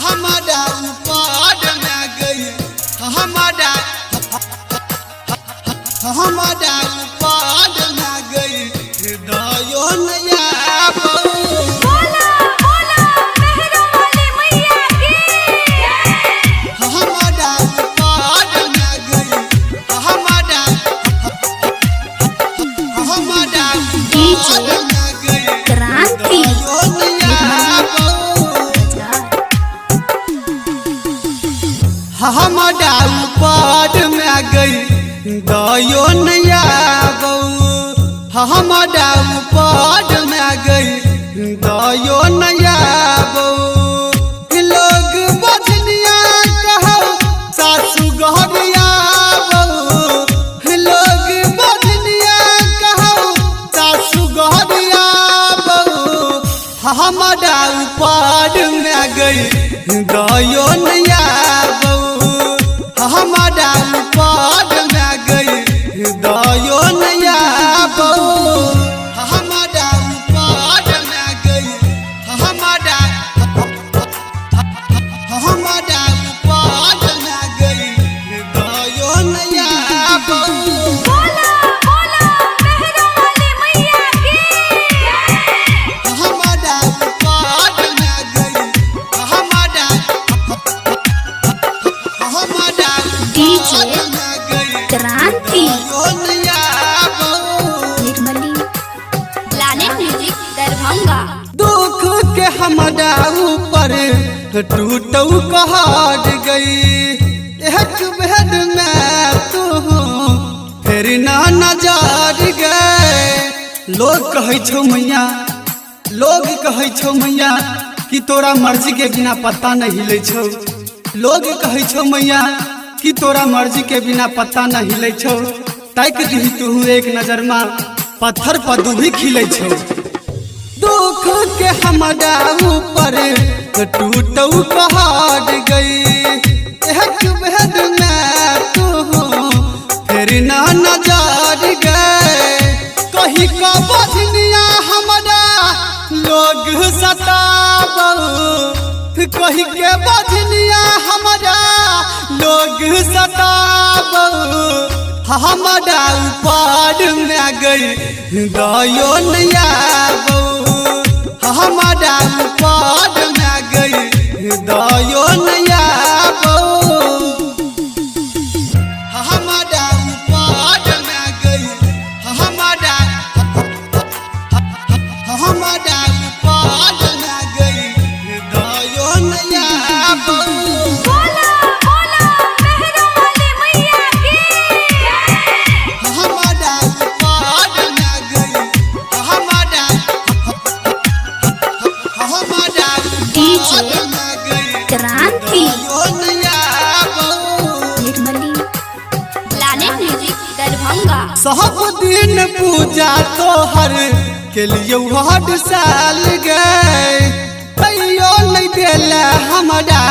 हमारा ऊपर में गई हमारा ऊपर में गई हृदयों नया बोला बोला मेहरा वाली मैया की हमारा ऊपर में गई हमारा ऊपर में गई क्रांति हृदयों नया हमारा ऊपर में गई दयो नया बहू हमारा ऊपर में गई दयो नया बहू लोग बजनिया कहो सासू गहरिया बहू लोग बजनिया कहो सासू गहरिया बहू हमारा ऊपर में गई दयो नया हमारा ऊपर में गई दयो नया बहू हमारा ऊपर में गई हमारा ऊपर में गई दयो नया बहू बोला बोला मेहरा वाली मैया की हमारा ऊपर में गई हमारा डीजे में गई क्रांति दयो नया बहू निर्मली लाने म्यूजिक दरभंगा दुख के हमारा ऊपर टूटू कहर गई एक भेद में तू फिर ना नजर गए लोग कहे छो मैया कि तोरा मर्जी के बिना पत्ता नहीं हिले छो लोग कहे छो मैया कि तोरा मर्जी के बिना पत्ता नहीं हिले छो ताक दी तू एक नजर में पत्थर पर दूभी खिले छो दुख के हमारा ऊपर टूटू कहर गई एक भेद में तू फिर ना नजर गए कहीं का बजनिया हमारा लोग सताबू कहीं के बजनिया हमारा लोग सताबू हमारा ऊपर में गई दयो नया बहू हमारा ऊपर में गई दयो नया बहू हमारा ऊपर में गई हमारा ऊपर में गई दयो नया बहू बोला बोला मेहरा वाली मैया की हमारा ऊपर में गई हमारा डीजे ऊपर में गई क्रांति दयो नया बहू निर्मली लाने म्यूजिक दरभंगा सब दिन पूजा तोहर के लिए हर साल गए तैयो नहीं दिला हमारा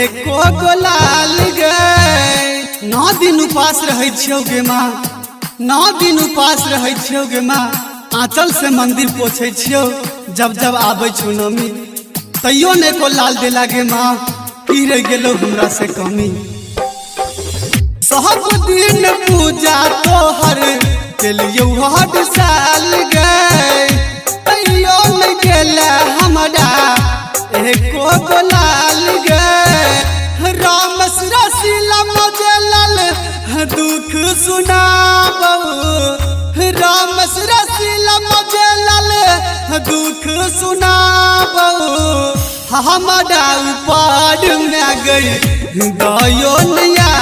एको गोलाल गए 9 दिन उपास रहे छियोगे माँ 9 दिन उपास रहे छियोगे माँ आंचल से मंदिर पोछे छियो जब जब आवे छो नमी तैयो ने को लाल दे लागे माँ की रह गेलो हमरा से कमी सब दिन पूजा तोहर के लिए हर साल गए तैयो नहीं गेला हमारा एको गोलाल गए राम रसीला मुझे लाल दुख सुनाबू राम रसीला मुझे लाल दुख सुनाबू हमारा ऊपर में गई दयो नया